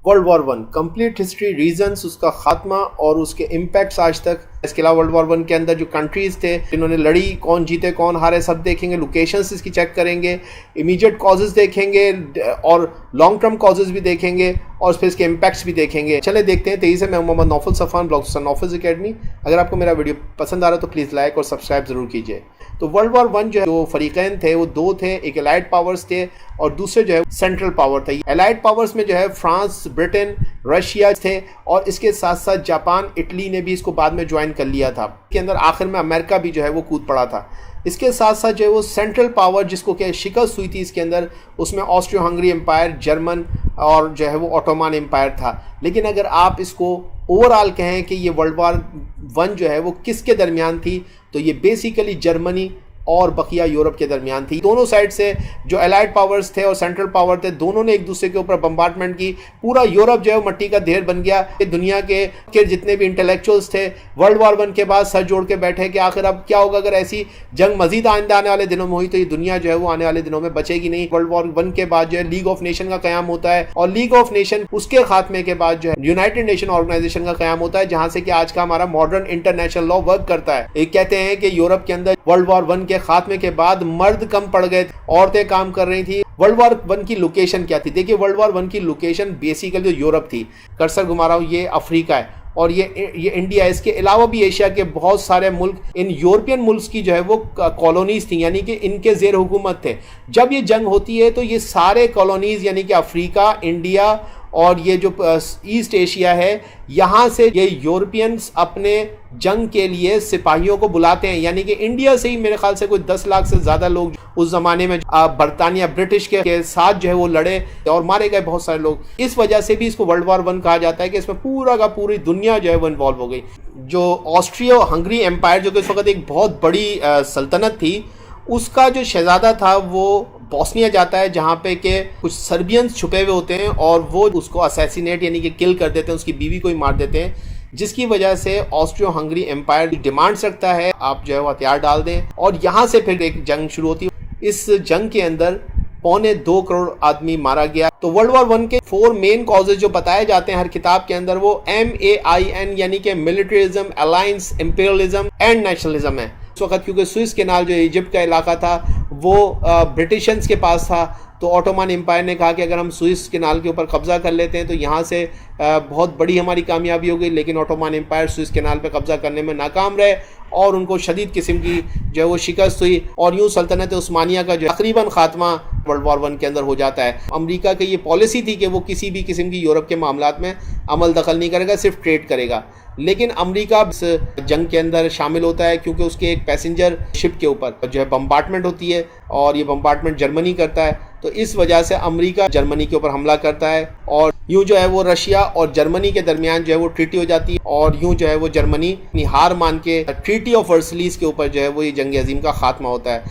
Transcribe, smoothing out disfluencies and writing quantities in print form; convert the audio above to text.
World war 1 complete history, reasons, उसका खात्मा और उसके इम्पैक्ट्स आज तक। इसके अलावा वर्ल्ड वॉर 1 के अंदर जो कंट्रीज थे जिन्होंने लड़ी, कौन जीते कौन हारे, सब देखेंगे। लोकेशंस इसकी चेक करेंगे, इमीडिएट कॉजेज देखेंगे और लॉन्ग टर्म कॉजेज भी देखेंगे और फिर इसके इम्पैक्ट्स भी देखेंगे। चले देखते हैं। तेजी से मैं Mohammad Naufal Safan, blog Naufal academy. अगर आपको मेरा वीडियो पसंद आ रहा है तो प्लीज़ लाइक और सब्सक्राइब ज़रूर कीजिए। तो वर्ल्ड वॉर 1 जो फरीकैन थे वो दो थे, एक एलाइड पावर्स थे और दूसरे जो है सेंट्रल पावर थे। एलाइड पावर्स में जो है फ्रांस, ब्रिटेन, रशिया थे और इसके साथ साथ जापान, इटली ने भी इसको बाद में ज्वाइन कर लिया था। के अंदर आखिर में अमेरिका भी जो है वो कूद पड़ा था। इसके साथ साथ जो है वो सेंट्रल पावर जिसको क्या शिकस्त हुई थी इसके अंदर, उसमें ऑस्ट्रियो हंगरी एम्पायर, जर्मन और जो है वो ऑटोमन एम्पायर था। लेकिन अगर आप इसको ओवरऑल कहें कि ये वर्ल्ड वॉर 1 जो है वो किसके दरमियान थी, तो ये बेसिकली जर्मनी और बकिया यूरोप के दरमियान थी। दोनों साइड से जो एलाइड पावर्स थे और सेंट्रल पावर थे, दोनों ने एक दूसरे के ऊपर बम्बार्टमेंट की। पूरा यूरोप जो है वो मट्टी का ढेर बन गया। दुनिया के जितने भी इंटेलेक्चुअल्स थे वर्ल्ड वॉर 1 के बाद सर जोड़ के बैठे कि आखिर अब क्या होगा, अगर ऐसी जंग मजीद आने वाले दिनों में हुई तो ये दुनिया जो है वो आने वाले दिनों में बचेगी नहीं। वर्ल्ड वॉर 1 के बाद जो है लीग ऑफ नेशन का क़याम होता है और लीग ऑफ नेशन उसके खात्मे के बाद जो है यूनाइटेड नेशन ऑर्गेनाइजेशन का क़याम होता है, जहां से कि आज का हमारा मॉडर्न इंटरनेशनल लॉ वर्क करता है। एक कहते हैं कि यूरोप के अंदर वर्ल्ड वॉर 1 के खात्मे के बाद मर्द कम पड़ गए, औरतें काम कर रही थी। वर्ल्ड वॉर 1 की लोकेशन क्या थी? देखिए, वर्ल्ड वॉर 1 की लोकेशन बेसिकली जो यूरोप थी, कर्सर घुमा रहा हूँ, ये अफ्रीका है और ये इंडिया है। इसके अलावा भी एशिया के बहुत सारे मुल्क, इन यूरोपियन मुल्क की जो है वो कॉलोनीज थी, यानी कि इनके जेर हुकूमत थे। जब ये जंग होती है तो ये सारे कॉलोनीज यानी कि अफ्रीका, इंडिया और ये जो ईस्ट एशिया है, यहाँ से ये यूरोपियंस अपने जंग के लिए सिपाहियों को बुलाते हैं। यानी कि इंडिया से ही मेरे ख्याल से कोई 10 लाख से ज़्यादा लोग उस ज़माने में बरतानिया, ब्रिटिश के साथ जो है वो लड़े और मारे गए बहुत सारे लोग। इस वजह से भी इसको वर्ल्ड वॉर 1 कहा जाता है कि इसमें पूरा का पूरी दुनिया जो है वो इन्वॉल्व हो गई। जो ऑस्ट्रियो हंगरी एम्पायर, जो कि उस वक्त एक बहुत बड़ी सल्तनत थी, उसका जो शहजादा था वो बॉस्निया जाता है, जहाँ पे के कुछ सर्बियंस छुपे हुए होते हैं और वो उसको असैसिनेट यानी कि किल कर देते हैं, उसकी बीवी को ही मार देते हैं, जिसकी वजह से ऑस्ट्रियो हंगरी एम्पायर डिमांड रखता है आप जो है वो हथियार डाल दें और यहाँ से फिर एक जंग शुरू होती है। इस जंग के अंदर 2.25 करोड़ आदमी मारा गया। तो वर्ल्ड वॉर 1 के 4 मेन कॉजेज जो बताए जाते हैं हर किताब के अंदर, वो MAIN यानी कि militarism, alliance, imperialism and nationalism है। उस वक्त क्योंकि स्विस केनाल जो इजिप्ट का इलाका था वो ब्रिटिशर्स के पास था, तो ऑटोमन एम्पायर ने कहा कि अगर हम स्विस केनाल के ऊपर कब्जा कर लेते हैं तो यहाँ से बहुत बड़ी हमारी कामयाबी हो गई। लेकिन ऑटोमन एम्पायर स्विस केनाल पे कब्जा करने में नाकाम रहे और उनको शदीद किस्म की जो है वो शिकस्त हुई और यूँ सल्तनत उस्मानिया का जो तकरीबन खात्मा वर्ल्ड वॉर 1 के अंदर हो जाता है। अमेरिका की ये पॉलिसी थी कि वो किसी भी किस्म की यूरोप के मामलात में अमल दखल नहीं करेगा, सिर्फ ट्रेड करेगा। लेकिन अमेरिका इस जंग के अंदर शामिल होता है क्योंकि उसके एक पैसेंजर शिप के ऊपर जो है बम्बार्टमेंट होती है और ये बम्बार्टमेंट जर्मनी करता है। तो इस वजह से अमेरिका जर्मनी के ऊपर हमला करता है और यूं जो है वो रशिया और जर्मनी के दरमियान जो है वो ट्रीटी हो जाती है और यूं जो है वो जर्मनी हार मान के ट्रीटी ऑफ वर्सलीज के ऊपर जो है वो ये जंग अजीम का खात्मा होता है।